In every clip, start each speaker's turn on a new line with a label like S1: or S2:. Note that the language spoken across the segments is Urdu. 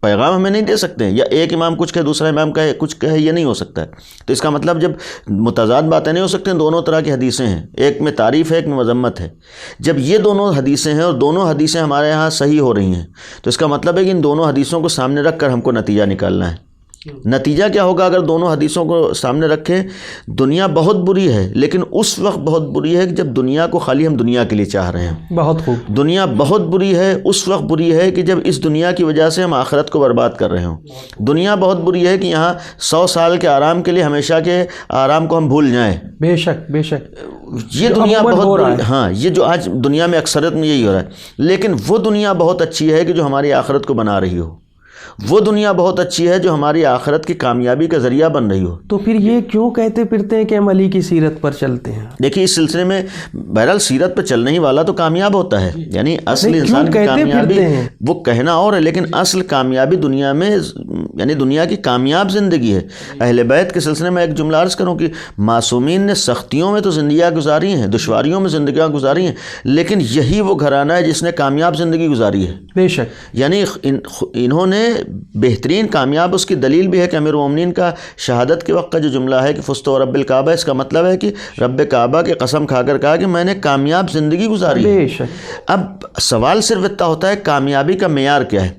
S1: پیغام ہمیں نہیں دے سکتے ہیں، یا ایک امام کچھ کہے دوسرا امام کہے کچھ کہے، یہ نہیں ہو سکتا ہے۔ تو اس کا مطلب جب متضاد باتیں نہیں ہو سکتے ہیں، دونوں طرح کی حدیثیں ہیں، ایک میں تعریف ہے ایک میں مذمت ہے۔ جب یہ دونوں حدیثیں ہیں اور دونوں حدیثیں ہمارے یہاں صحیح ہو رہی ہیں، تو اس کا مطلب ہے کہ ان دونوں حدیثوں کو سامنے رکھ کر ہم کو نتیجہ نکالنا ہے۔ نتیجہ کیا ہوگا اگر دونوں حدیثوں کو سامنے رکھیں؟ دنیا بہت بری ہے، لیکن اس وقت بہت بری ہے کہ جب دنیا کو خالی ہم دنیا کے لیے چاہ رہے ہیں۔
S2: بہت خوب۔
S1: دنیا بہت بری ہے، اس وقت بری ہے کہ جب اس دنیا کی وجہ سے ہم آخرت کو برباد کر رہے ہوں۔ دنیا بہت بری ہے کہ یہاں 100 سال کے آرام کے لیے ہمیشہ کے آرام کو ہم بھول جائیں۔
S2: بے شک بے شک،
S1: یہ دنیا بہت بری، ہاں یہ جو آج دنیا میں اکثریت میں یہی ہو رہا ہے۔ لیکن وہ دنیا بہت اچھی ہے کہ جو ہماری آخرت کو بنا رہی ہو، وہ دنیا بہت اچھی ہے جو ہماری آخرت کی کامیابی کا ذریعہ بن رہی ہو۔
S2: تو پھر یہ کیوں کہتے پھرتے ہیں کہ ہم علی کی سیرت پر چلتے ہیں؟
S1: دیکھیے اس سلسلے میں بہرحال سیرت پہ چلنے ہی والا تو کامیاب ہوتا ہے، یعنی اصل انسان کی کامیابی وہ کہنا اور ہے، لیکن اصل کامیابی دنیا میں یعنی دنیا کی کامیاب زندگی ہے۔ اہل بیت کے سلسلے میں ایک جملہ عرض کروں کہ معصومین نے سختیوں میں تو زندگیاں گزاری ہیں، دشواریوں میں زندگیاں گزاری ہیں، لیکن یہی وہ گھرانہ ہے جس نے کامیاب زندگی گزاری ہے۔
S2: بے شک،
S1: یعنی انہوں نے بہترین کامیاب، اس کی دلیل بھی ہے کہ امیر المومنین کا شہادت کے وقت کا جو جملہ ہے کہ فزت رب الکعبہ، اس کا مطلب ہے کہ رب کعبہ کی قسم کھا کر کہا کہ میں نے کامیاب زندگی گزاری ہے۔
S2: بے شک۔
S1: اب سوال صرف اتنا ہوتا ہے کامیابی کا معیار کیا ہے؟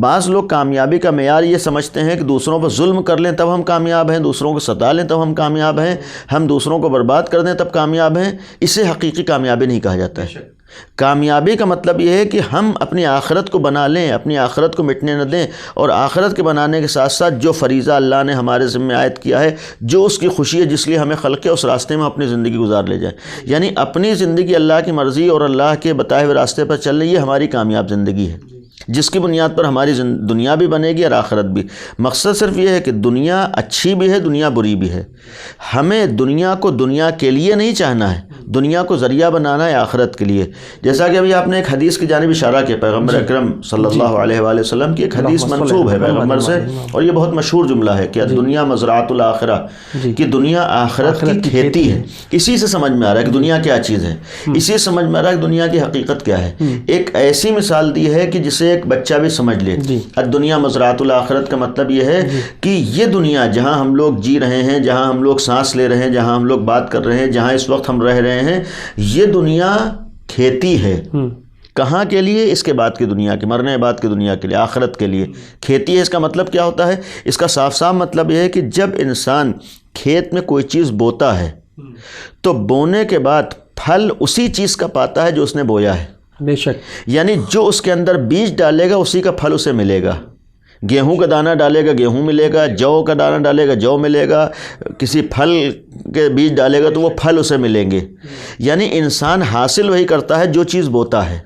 S1: بعض لوگ کامیابی کا معیار یہ سمجھتے ہیں کہ دوسروں پر ظلم کر لیں تب ہم کامیاب ہیں، دوسروں کو ستا لیں تب ہم کامیاب ہیں، ہم دوسروں کو برباد کر دیں تب کامیاب ہیں۔ اسے حقیقی کامیابی نہیں کہا جاتا ہے۔ کامیابی کا مطلب یہ ہے کہ ہم اپنی آخرت کو بنا لیں، اپنی آخرت کو مٹنے نہ دیں، اور آخرت کے بنانے کے ساتھ ساتھ جو فریضہ اللہ نے ہمارے ذمہ عائد کیا ہے، جو اس کی خوشی ہے جس لیے ہمیں خلق ہے، اس راستے میں اپنی زندگی گزار لے جائیں۔ یعنی اپنی زندگی اللہ کی مرضی اور اللہ کے بتائے ہوئے راستے پر چل رہی ہے، ہماری کامیاب زندگی ہے، جس کی بنیاد پر ہماری دنیا بھی بنے گی اور آخرت بھی۔ مقصد صرف یہ ہے کہ دنیا اچھی بھی ہے، دنیا بری بھی ہے۔ ہمیں دنیا کو دنیا کے لیے نہیں چاہنا ہے، دنیا کو ذریعہ بنانا ہے آخرت کے لیے۔ جیسا کہ ابھی آپ نے ایک حدیث کی جانب اشارہ کیا، پیغمبر اکرم صلی اللہ علیہ وآلہ وسلم کی ایک حدیث منسوب ہے پیغمبر سے، اور یہ بہت مشہور جملہ ہے کہ دنیا مزرعۃ الآخرہ، کہ دنیا آخرت کی کھیتی ہے۔ اسی سے سمجھ میں آ رہا ہے کہ دنیا کیا چیز ہے، اسی سے سمجھ میں آ رہا ہے کہ دنیا کی حقیقت کیا ہے۔ ایک ایسی مثال دی ہے کہ جسے ایک بچہ بھی سمجھ لے۔ الدنیا مزرعۃ الآخرت کا مطلب یہ ہے کہ یہ دنیا جہاں ہم لوگ جی رہے ہیں، جہاں ہم لوگ سانس لے رہے ہیں، جہاں ہم لوگ بات کر رہے ہیں، جہاں اس وقت ہم رہ رہے ہیں، یہ دنیا کھیتی ہے۔ کہاں کے لیے؟ اس کے بعد کی دنیا کے، مرنے بعد کی دنیا کے لیے، آخرت کے لیے کھیتی ہے۔ اس کا مطلب کیا ہوتا ہے؟ اس کا صاف صاف مطلب یہ ہے کہ جب انسان کھیت میں کوئی چیز بوتا ہے تو بونے کے بعد پھل اسی چیز کا پاتا ہے جو اس نے بویا ہے۔
S2: بے شک،
S1: یعنی جو اس کے اندر بیج ڈالے گا اسی کا پھل اسے ملے گا۔ گیہوں کا دانہ ڈالے گا گیہوں ملے گا، جو کا دانہ ڈالے گا جو ملے گا، کسی پھل کے بیج ڈالے گا تو وہ پھل اسے ملیں گے۔ یعنی انسان حاصل وہی کرتا ہے جو چیز بوتا ہے،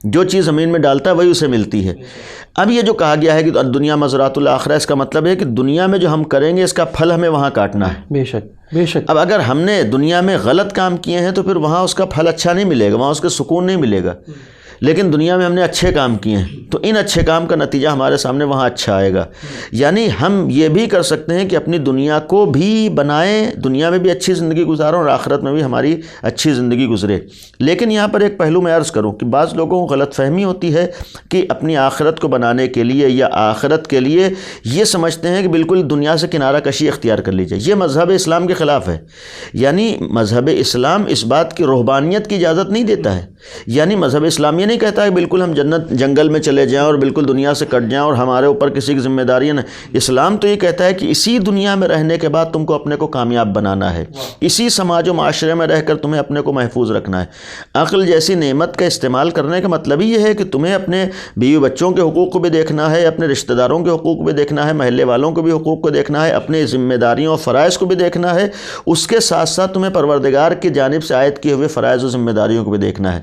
S1: جو چیز زمین میں ڈالتا ہے وہی اسے ملتی ہے۔ اب یہ جو کہا گیا ہے کہ دنیا مزرعۃ الآخرہ، اس کا مطلب ہے کہ دنیا میں جو ہم کریں گے اس کا پھل ہمیں وہاں کاٹنا ہے۔
S2: بے شک بے شک۔
S1: اب اگر ہم نے دنیا میں غلط کام کیے ہیں تو پھر وہاں اس کا پھل اچھا نہیں ملے گا، وہاں اس کا سکون نہیں ملے گا۔ لیکن دنیا میں ہم نے اچھے کام کیے ہیں تو ان اچھے کام کا نتیجہ ہمارے سامنے وہاں اچھا آئے گا۔ یعنی ہم یہ بھی کر سکتے ہیں کہ اپنی دنیا کو بھی بنائیں، دنیا میں بھی اچھی زندگی گزاروں اور آخرت میں بھی ہماری اچھی زندگی گزرے۔ لیکن یہاں پر ایک پہلو میں عرض کروں کہ بعض لوگوں کو غلط فہمی ہوتی ہے کہ اپنی آخرت کو بنانے کے لیے یا آخرت کے لیے یہ سمجھتے ہیں کہ بالکل دنیا سے کنارہ کشی اختیار کر لیجیے۔ یہ مذہب اسلام کے خلاف ہے۔ یعنی مذہب اسلام اس بات کی رہبانیت کی اجازت نہیں دیتا ہے۔ یعنی مذہب اسلام یہ نہیں کہتا ہے بالکل ہم جنگل میں چلے جائیں اور بالکل دنیا سے کٹ جائیں اور ہمارے اوپر کسی کی ذمہ داریاں نہ۔ اسلام تو یہ کہتا ہے کہ اسی دنیا میں رہنے کے بعد تم کو اپنے کو کامیاب بنانا ہے، اسی سماج و معاشرے میں رہ کر تمہیں اپنے کو محفوظ رکھنا ہے۔ عقل جیسی نعمت کا استعمال کرنے کا مطلب ہی یہ ہے کہ تمہیں اپنے بیوی بچوں کے حقوق کو بھی دیکھنا ہے، اپنے رشتہ داروں کے حقوق کو بھی دیکھنا ہے، محلے والوں کو بھی حقوق کو دیکھنا ہے، اپنے ذمہ داریوں اور فرائض کو بھی دیکھنا ہے۔ اس کے ساتھ ساتھ تمہیں پروردگار کی جانب سے عائد کیے ہوئے فرائض و ذمہ داریوں کو بھی دیکھنا ہے۔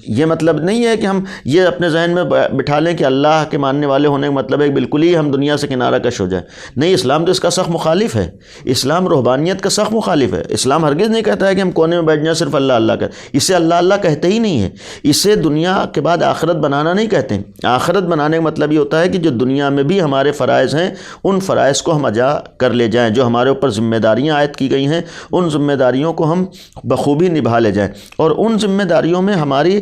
S1: یہ مطلب نہیں ہے کہ ہم یہ اپنے ذہن میں بٹھا لیں کہ اللہ کے ماننے والے ہونے کا مطلب ہے کہ بالکل ہی ہم دنیا سے کنارہ کش ہو جائیں۔ نہیں، اسلام تو اس کا سخت مخالف ہے۔ اسلام روحانیت کا سخت مخالف ہے۔ اسلام ہرگز نہیں کہتا ہے کہ ہم کونے میں بیٹھ جائیں صرف اللہ اللہ کہتے، اسے اللہ اللہ کہتے ہی نہیں ہے۔ اسے دنیا کے بعد آخرت بنانا نہیں کہتے ہیں۔ آخرت بنانے کا مطلب یہ ہوتا ہے کہ جو دنیا میں بھی ہمارے فرائض ہیں ان فرائض کو ہم ادا کر لے جائیں، جو ہمارے اوپر ذمہ داریاں عائد کی گئی ہیں ان ذمہ داریوں کو ہم بخوبی نبھا لے جائیں، اور ان ذمہ داریوں میں ہماری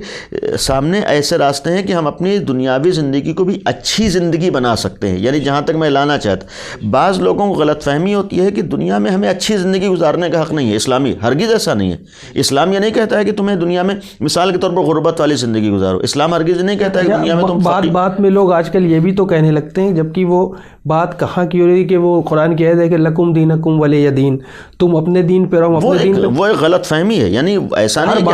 S1: سامنے سامنے ایسے راستے ہیں کہ ہم اپنی دنیاوی زندگی کو بھی اچھی زندگی بنا سکتے ہیں. یعنی جہاں تک میں لانا چاہتا، بعض لوگوں کو غلط فہمی ہوتی ہے کہ دنیا میں ہمیں اچھی زندگی گزارنے کا حق نہیں ہے. اسلامی ہرگز ایسا نہیں ہے. اسلام یہ نہیں کہتا ہے کہ تمہیں دنیا میں مثال کے طور پر غربت والی زندگی گزارو. اسلام ہرگز نہیں کہتا ہے کہ دنیا میں تم
S2: بات میں لوگ آج کل یہ بھی تو کہنے لگتے ہیں، جبکہ وہ بات کہاں کی ہو رہی کہ وہ قرآن کی آیت ہے کہ لکم دینکم ولی دین، تم اپنے دین پہ رہو، اپنے دین پہ.
S1: وہ ایک غلط فہمی ہے. یعنی ایسا نہیں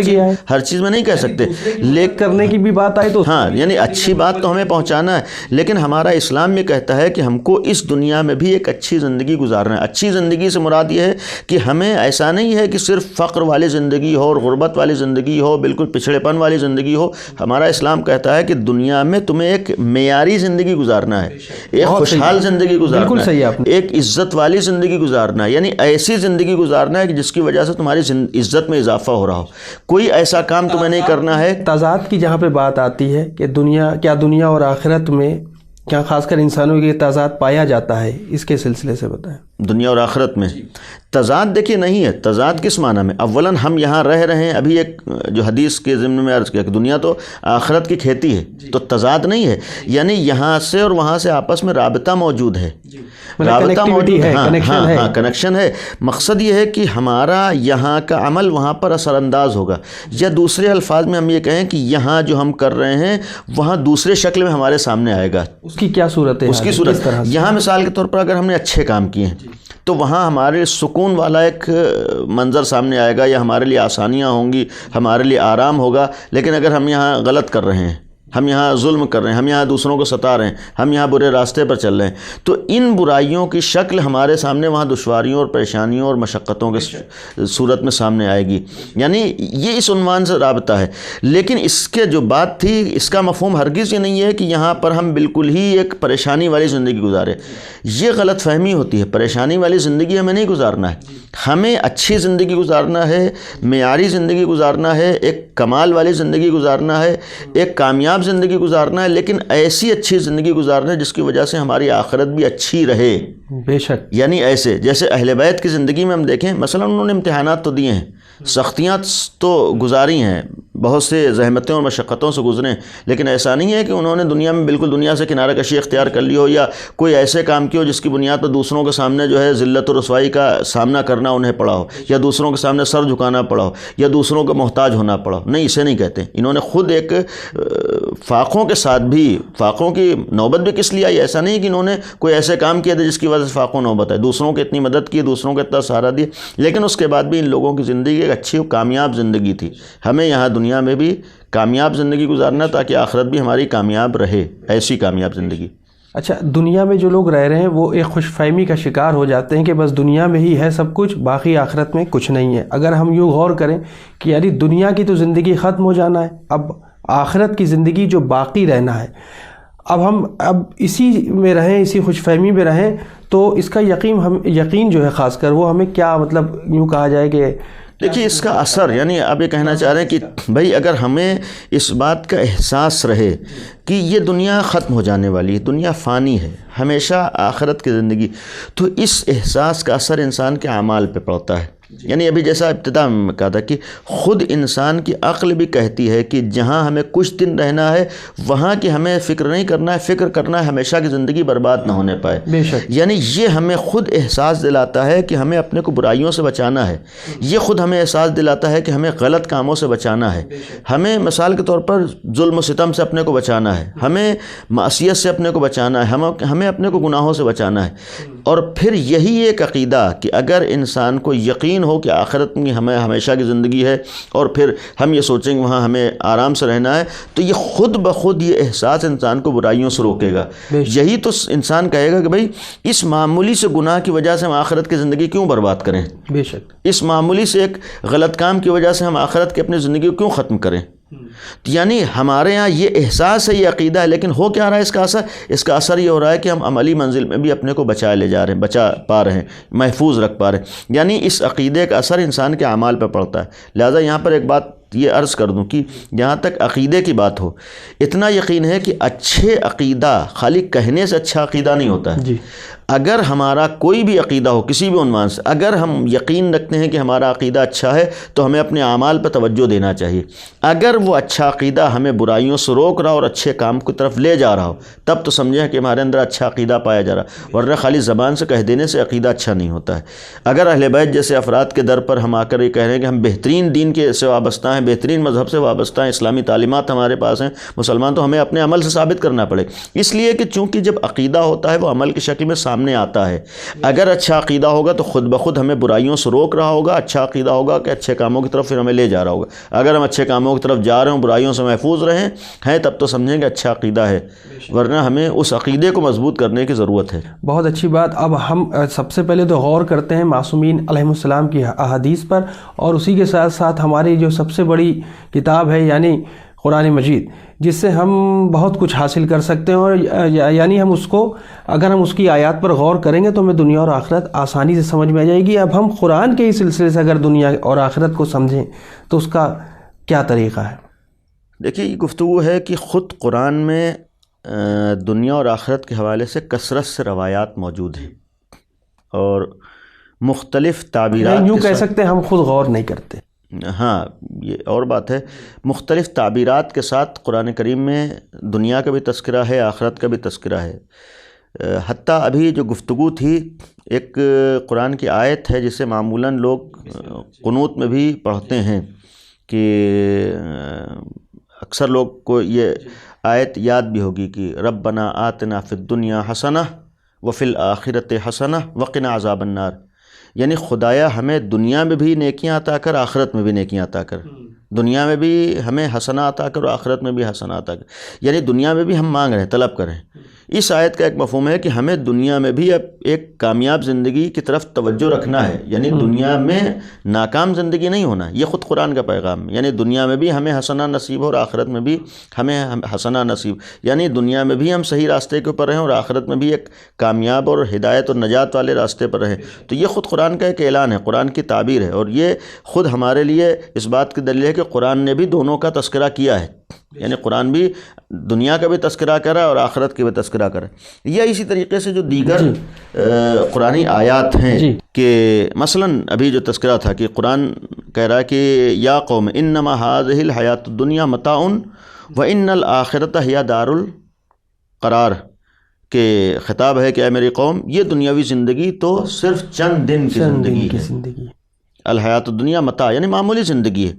S1: کہ ہر چیز میں نہیں کہہ سکتے، لیکن
S2: کرنے کی بھی بات آئے تو
S1: ہاں، یعنی اچھی بات تو ہمیں پہنچانا ہے، لیکن ہمارا اسلام یہ کہتا ہے کہ ہم کو اس دنیا میں بھی ایک اچھی زندگی گزارنا ہے. اچھی زندگی سے مراد یہ ہے کہ ہمیں ایسا نہیں ہے کہ صرف فقر والی زندگی ہو اور غربت والی زندگی ہو، بالکل پچھڑے پن والی زندگی ہو. ہمارا اسلام کہتا ہے کہ دنیا میں تمہیں ایک معیاری زندگی گزارنا ہے، ایک خوشحال زندگی گزارنا ہے، ایک عزت والی زندگی گزارنا ہے. یعنی ایسی زندگی گزارنا ہے کہ جس کی وجہ سے تمہاری عزت میں اضافہ ہو رہا ہو. کوئی ایسا کام تمہیں نہیں کرنا ہے.
S2: تضاد کی جہاں پہ بات آتی ہے کہ دنیا اور آخرت میں کیا خاص کر انسانوں کے تضاد پایا جاتا ہے، اس کے سلسلے سے بتائیں.
S1: دنیا اور آخرت میں تضاد دیکھیے نہیں ہے. تضاد کس معنی میں؟ اولاً ہم یہاں رہ رہے ہیں، ابھی ایک جو حدیث کے ضمن میں عرض کیا کہ دنیا تو آخرت کی کھیتی ہے، تو تضاد نہیں ہے. یعنی یہاں سے اور وہاں سے آپس میں رابطہ موجود ہے، رابطہ موجود ہے، ہاں کنیکشن ہے. مقصد یہ ہے کہ ہمارا یہاں کا عمل وہاں پر اثر انداز ہوگا، یا دوسرے الفاظ میں ہم یہ کہیں کہ یہاں جو ہم کر رہے ہیں وہاں دوسرے شکل میں ہمارے سامنے آئے گا.
S2: اس کی کیا صورت ہے؟
S1: اس کی صورت یہاں مثال کے طور پر اگر ہم نے اچھے کام کیے ہیں تو وہاں ہمارے سکون والا ایک منظر سامنے آئے گا، یا ہمارے لیے آسانیاں ہوں گی، ہمارے لیے آرام ہوگا. لیکن اگر ہم یہاں غلط کر رہے ہیں، ہم یہاں ظلم کر رہے ہیں، ہم یہاں دوسروں کو ستا رہے ہیں، ہم یہاں برے راستے پر چل رہے ہیں، تو ان برائیوں کی شکل ہمارے سامنے وہاں دشواریوں اور پریشانیوں اور مشقتوں کے صورت میں سامنے آئے گی. یعنی یہ اس عنوان سے رابطہ ہے. لیکن اس کے جو بات تھی، اس کا مفہوم ہرگز یہ نہیں ہے کہ یہاں پر ہم بالکل ہی ایک پریشانی والی زندگی گزارے. یہ غلط فہمی ہوتی ہے. پریشانی والی زندگی ہمیں نہیں گزارنا ہے، ہمیں اچھی زندگی گزارنا ہے، معیاری زندگی گزارنا ہے، ایک کمال والی زندگی گزارنا ہے، ایک کامیاب زندگی گزارنا ہے، لیکن ایسی اچھی زندگی گزارنا ہے جس کی وجہ سے ہماری آخرت بھی اچھی رہے.
S2: بے شک.
S1: یعنی ایسے جیسے اہل بیت کی زندگی میں ہم دیکھیں، مثلا انہوں نے امتحانات تو دیے ہیں، سختیاں تو گزاری ہیں، بہت سے زحمتوں اور مشقتوں سے گزرے، لیکن ایسا نہیں ہے کہ انہوں نے دنیا میں بالکل دنیا سے کنارہ کشی اختیار کر لی ہو، یا کوئی ایسے کام کیا ہو جس کی بنیاد پر دوسروں کے سامنے جو ہے ذلت و رسوائی کا سامنا کرنا انہیں پڑا ہو، یا دوسروں کے سامنے سر جھکانا پڑا ہو، یا دوسروں کا محتاج ہونا پڑا ہو. نہیں، اسے نہیں کہتے. انہوں نے خود ایک فاقوں کے ساتھ بھی، فاقوں کی نوبت بھی کس لیے آئی؟ ایسا نہیں کہ انہوں نے کوئی ایسے کام کیا تھے جس کی وجہ سے فاقوں نوبت ہے. دوسروں کی اتنی مدد کی، دوسروں کو اتنا سہارا دیا، لیکن اس کے بعد بھی ان لوگوں کی زندگی ایک اچھی اور کامیاب زندگی تھی. ہمیں یہاں دنیا میں بھی کامیاب زندگی گزارنا تاکہ آخرت بھی ہماری کامیاب رہے، ایسی کامیاب زندگی.
S2: اچھا، دنیا میں جو لوگ رہ رہے ہیں وہ ایک خوش فہمی کا شکار ہو جاتے ہیں کہ بس دنیا میں ہی ہے سب کچھ، باقی آخرت میں کچھ نہیں ہے. اگر ہم یوں غور کریں کہ یعنی دنیا کی تو زندگی ختم ہو جانا ہے، اب آخرت کی زندگی جو باقی رہنا ہے، اب اسی میں رہیں، اسی خوش فہمی میں رہیں، تو اس کا یقین جو ہے خاص کر وہ ہمیں کیا، مطلب یوں کہا جائے کہ
S1: دیکھیے اس کا اثر، یعنی آپ یہ کہنا چاہ رہے ہیں کہ بھائی اگر ہمیں اس بات کا احساس رہے کہ یہ دنیا ختم ہو جانے والی ہے، دنیا فانی ہے، ہمیشہ آخرت کی زندگی، تو اس احساس کا اثر انسان کے اعمال پہ پڑتا ہے. یعنی ابھی جیسا ابتدا میں کہا تھا کہ خود انسان کی عقل بھی کہتی ہے کہ جہاں ہمیں کچھ دن رہنا ہے وہاں کی ہمیں فکر نہیں کرنا ہے، فکر کرنا ہے ہمیشہ کی زندگی برباد نہ ہونے پائے.
S2: بے شک.
S1: یعنی یہ ہمیں خود احساس دلاتا ہے کہ ہمیں اپنے کو برائیوں سے بچانا ہے، یہ خود ہمیں احساس دلاتا ہے کہ ہمیں غلط کاموں سے بچانا ہے، ہمیں مثال کے طور پر ظلم و ستم سے اپنے کو بچانا ہے، ہمیں معصیت سے اپنے کو بچانا ہے، ہمیں اپنے کو گناہوں سے بچانا ہے. اور پھر یہی ایک عقیدہ کہ اگر انسان کو یقین ہو کہ آخرت میں ہمیں ہمیشہ کی زندگی ہے اور پھر ہم یہ سوچیں کہ وہاں ہمیں آرام سے رہنا ہے، تو یہ خود بخود یہ احساس انسان کو برائیوں سے روکے گا. یہی تو انسان کہے گا کہ بھائی اس معمولی سے گناہ کی وجہ سے ہم آخرت کی زندگی کیوں برباد کریں؟
S2: بے شک.
S1: اس معمولی سے ایک غلط کام کی وجہ سے ہم آخرت کی اپنی زندگی کو کیوں ختم کریں؟ یعنی ہمارے ہاں یہ احساس ہے، یہ عقیدہ ہے، لیکن ہو کیا رہا ہے اس کا اثر؟ اس کا اثر یہ ہو رہا ہے کہ ہم عملی منزل میں بھی اپنے کو بچا پا رہے ہیں، محفوظ رکھ پا رہے ہیں. یعنی اس عقیدے کا اثر انسان کے اعمال پہ پڑتا ہے. لہٰذا یہاں پر ایک بات یہ عرض کر دوں کہ جہاں تک عقیدے کی بات ہو، اتنا یقین ہے کہ اچھے عقیدہ خالی کہنے سے اچھا عقیدہ نہیں ہوتا ہے. اگر ہمارا کوئی بھی عقیدہ ہو کسی بھی عنوان سے، اگر ہم یقین رکھتے ہیں کہ ہمارا عقیدہ اچھا ہے تو ہمیں اپنے اعمال پر توجہ دینا چاہیے۔ اگر وہ اچھا عقیدہ ہمیں برائیوں سے روک رہا اور اچھے کام کی طرف لے جا رہا ہو تب تو سمجھیں کہ ہمارے اندر اچھا عقیدہ پایا جا رہا، ورنہ خالی زبان سے کہہ دینے سے عقیدہ اچھا نہیں ہوتا ہے۔ اگر اہل بیت جیسے افراد کے در پر ہم آ کر یہ کہہ رہے ہیں کہ ہم بہترین دین کے سے وابستہ ہیں، بہترین مذہب سے وابستہ ہیں، اسلامی تعلیمات ہمارے پاس ہیں مسلمان، تو ہمیں اپنے عمل سے ثابت کرنا پڑے، اس لیے کہ چونکہ جب عقیدہ ہوتا ہے وہ عمل کی شکل میں سامنے آتا ہے۔ اگر اچھا عقیدہ ہوگا تو خود بخود ہمیں برائیوں سے روک رہا ہوگا، اچھا عقیدہ ہوگا کہ اچھے کاموں کی طرف پھر ہمیں لے جا رہا ہوگا۔ اگر ہم اچھے کاموں کی طرف جا رہے ہوں، برائیوں سے محفوظ رہیں ہیں، تب تو سمجھیں کہ اچھا عقیدہ ہے، ورنہ ہمیں اس عقیدے کو مضبوط کرنے کی ضرورت ہے۔
S2: بہت اچھی بات۔ اب ہم سب سے پہلے تو غور کرتے ہیں معصومین علیہم السلام کی احادیث پر، اور اسی کے ساتھ ساتھ ہماری جو سب سے بڑی کتاب ہے یعنی قرآن مجید، جس سے ہم بہت کچھ حاصل کر سکتے ہیں، اور یعنی ہم اس کو اگر ہم اس کی آیات پر غور کریں گے تو ہمیں دنیا اور آخرت آسانی سے سمجھ میں آ جائے گی۔ اب ہم قرآن کے ہی سلسلے سے اگر دنیا اور آخرت کو سمجھیں تو اس کا کیا طریقہ ہے؟
S1: دیکھیے، یہ گفتگو ہے کہ خود قرآن میں دنیا اور آخرت کے حوالے سے کثرت سے روایات موجود ہیں اور مختلف تعبیرات،
S2: یوں کہہ سکتے ہیں ہم خود غور نہیں کرتے۔
S1: ہاں، یہ اور بات ہے، مختلف تعبیرات کے ساتھ قرآن کریم میں دنیا کا بھی تذکرہ ہے، آخرت کا بھی تذکرہ ہے۔ حتیٰ ابھی جو گفتگو تھی، ایک قرآن کی آیت ہے جسے معمولاً لوگ قنوت میں بھی پڑھتے ہیں، کہ اکثر لوگ کو یہ آیت یاد بھی ہوگی کہ ربنا آتنا فی الدنیا حسنہ وفی الآخرۃ حسنہ وقنا عذاب النار، یعنی خدایا ہمیں دنیا میں بھی نیکیاں عطا کر، آخرت میں بھی نیکیاں عطا کر، دنیا میں بھی ہمیں حسنہ عطا کر اور آخرت میں بھی حسنہ عطا کر، یعنی دنیا میں بھی ہم مانگ رہے ہیں، طلب کریں۔ اس آیت کا ایک مفہوم ہے کہ ہمیں دنیا میں بھی اب ایک کامیاب زندگی کی طرف توجہ رکھنا ہے، یعنی دنیا میں ناکام زندگی نہیں ہونا، یہ خود قرآن کا پیغام ہے۔ یعنی دنیا میں بھی ہمیں حسنہ نصیب ہو اور آخرت میں بھی ہمیں حسنہ نصیب، یعنی دنیا میں بھی ہم صحیح راستے کے اوپر رہیں اور آخرت میں بھی ایک کامیاب اور ہدایت اور نجات والے راستے پر رہیں۔ تو یہ خود قرآن کا ایک اعلان ہے، قرآن کی تعبیر ہے، اور یہ خود ہمارے لیے اس بات کی دلیل ہے کہ قرآن نے بھی دونوں کا تذکرہ کیا ہے، یعنی قرآن بھی دنیا کا بھی تذکرہ کرا اور آخرت کا بھی تذکرہ کرا۔ یا اسی طریقے سے جو دیگر قرآنی آیات ہیں کہ مثلاً ابھی جو تذکرہ تھا کہ قرآن کہہ رہا ہے کہ یا قوم انما ھذہ الحیاۃ الدنیا متاع وان الآخرۃ ہی دار القرار، کہ خطاب ہے کہ اے میری قوم، یہ دنیاوی زندگی تو صرف چند دن کی زندگی ہے، الحیات الدنیا متاع یعنی معمولی زندگی ہے،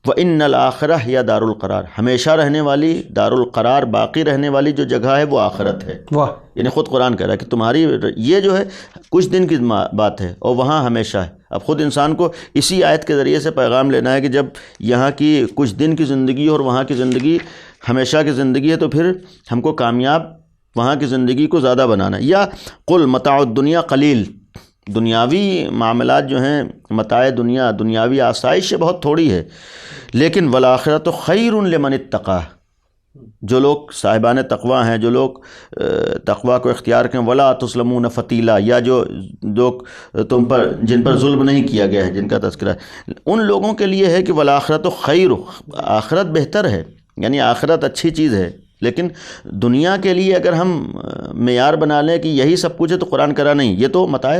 S1: وَإِنَّ الْآخِرَةَ ہِیَ دَارُ الْقَرَار، ہمیشہ رہنے والی، دار القرار، باقی رہنے والی جو جگہ ہے وہ آخرت ہے۔
S2: واہ!
S1: یعنی خود قرآن کہہ رہا ہے کہ تمہاری یہ جو ہے کچھ دن کی بات ہے اور وہاں ہمیشہ ہے۔ اب خود انسان کو اسی آیت کے ذریعے سے پیغام لینا ہے کہ جب یہاں کی کچھ دن کی زندگی اور وہاں کی زندگی ہمیشہ کی زندگی ہے تو پھر ہم کو کامیاب وہاں کی زندگی کو زیادہ بنانا ہے۔ یا قل متاع الدنیا قلیل، دنیاوی معاملات جو ہیں، متاع دنیا، دنیاوی آسائش بہت تھوڑی ہے، لیکن والآخرۃ خیر لمن اتقی، جو لوگ صاحبان تقوی ہیں، جو لوگ تقوی کو اختیار کریں، ولا تظلمون فتیلا، یا جو لوگ تم پر جن پر ظلم نہیں کیا گیا ہے، جن کا تذکرہ ہے، ان لوگوں کے لیے ہے کہ والآخرۃ خیر، آخرت بہتر ہے، یعنی آخرت اچھی چیز ہے۔ لیکن دنیا کے لیے اگر ہم معیار بنا لیں کہ یہی سب کچھ ہے تو قرآن کرا نہیں، یہ تو متاع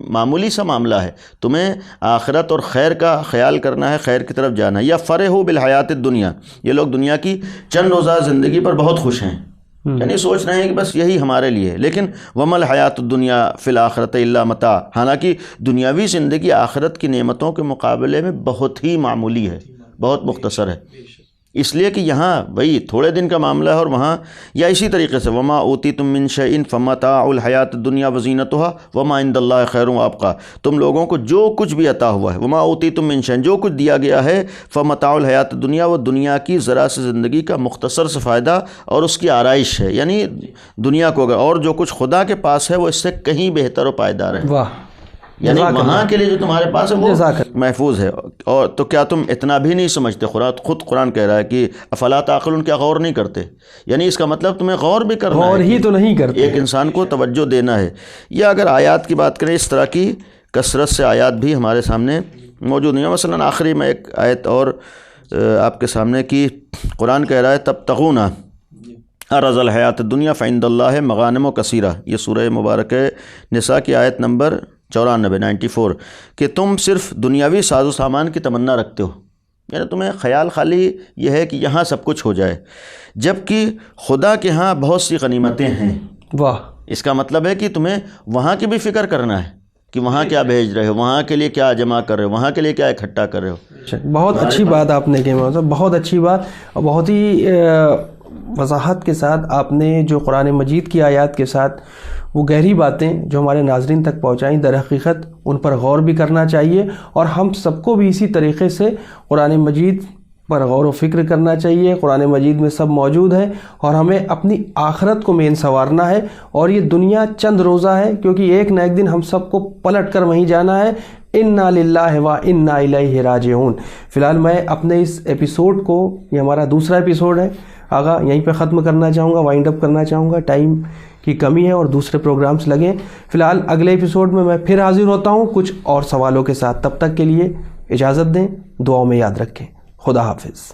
S1: معمولی سا معاملہ ہے، تمہیں آخرت اور خیر کا خیال کرنا ہے، خیر کی طرف جانا ہے۔ یا فرحوا بالحیات الدنیا، یہ لوگ دنیا کی چند روزہ زندگی پر بہت خوش ہیں، یعنی سوچ رہے ہیں کہ بس یہی ہمارے لیے ہے، لیکن وما الحیات الدنیا فی الآخرۃ الا متاع، حالانکہ دنیاوی زندگی آخرت کی نعمتوں کے مقابلے میں بہت ہی معمولی ہے، بہت مختصر ہے، اس لیے کہ یہاں وہی تھوڑے دن کا معاملہ ہے اور وہاں یا اسی طریقے سے وما اوتیتم من شیء فمتاع الحیات الدنیا وزینتها وما عند اللہ خیر وابقی، تم لوگوں کو جو کچھ بھی عطا ہوا ہے، وما اوتیتم من شیء، جو کچھ دیا گیا ہے، فمتاع الحیات الدنیا، وہ دنیا کی ذرا سی زندگی کا مختصر سے فائدہ اور اس کی آرائش ہے، یعنی دنیا کو اگر، اور جو کچھ خدا کے پاس ہے وہ اس سے کہیں بہتر و پائیدار ہے۔
S2: واہ!
S1: یعنی وہاں کے لیے جو تمہارے پاس ہے وہ محفوظ ہے۔ اور تو کیا تم اتنا بھی نہیں سمجھتے؟ خود قرآن کہہ رہا ہے کہ افلا تعقلون، کیا غور نہیں کرتے؟ یعنی اس کا مطلب تمہیں غور بھی کرنا ہے،
S2: غور ہی تو نہیں کرتے،
S1: ایک انسان کو توجہ دینا ہے۔ یا اگر آیات کی بات کریں، اس طرح کی کثرت سے آیات بھی ہمارے سامنے موجود ہیں۔ مثلاً آخری میں ایک آیت اور آپ کے سامنے کی، قرآن کہہ رہا ہے تبتغون، عرض الحیات الدنیا فعند اللہ مغانم و کثیرہ، یہ سورہ مبارک نساء کی آیت نمبر 94 کہ تم صرف دنیاوی ساز و سامان کی تمنا رکھتے ہو، یعنی تمہیں خیال خالی یہ ہے کہ یہاں سب کچھ ہو جائے، جبکہ خدا کے ہاں بہت سی غنیمتیں ہیں۔
S2: واہ،
S1: اس کا مطلب ہے کہ تمہیں وہاں کی بھی فکر کرنا ہے کہ وہاں کیا بھیج رہے ہو، وہاں کے لیے کیا جمع کر رہے ہو، وہاں کے لیے کیا اکٹھا کر رہے ہو۔
S2: بہت اچھی بات آپ نے کہی مولانا، بہت اچھی بات، اور بہت ہی وضاحت کے ساتھ آپ نے جو قرآن مجید کی آیات کے ساتھ وہ گہری باتیں جو ہمارے ناظرین تک پہنچائیں، در حقیقت ان پر غور بھی کرنا چاہیے، اور ہم سب کو بھی اسی طریقے سے قرآن مجید پر غور و فکر کرنا چاہیے۔ قرآن مجید میں سب موجود ہے، اور ہمیں اپنی آخرت کو مین سنوارنا ہے، اور یہ دنیا چند روزہ ہے، کیونکہ ایک نہ ایک دن ہم سب کو پلٹ کر وہیں جانا ہے۔ انا للہ و انا الیہ راجعون۔ فی الحال میں اپنے اس ایپیسوڈ کو، یہ ہمارا دوسرا ایپیسوڈ ہے آغا، یہیں پہ ختم کرنا چاہوں گا، وائنڈ اپ کرنا چاہوں گا، ٹائم کی کمی ہے اور دوسرے پروگرامز لگیں۔ فی الحال اگلے ایپیسوڈ میں پھر حاضر ہوتا ہوں کچھ اور سوالوں کے ساتھ، تب تک کے لیے اجازت دیں، دعاؤں میں یاد رکھیں، خدا حافظ۔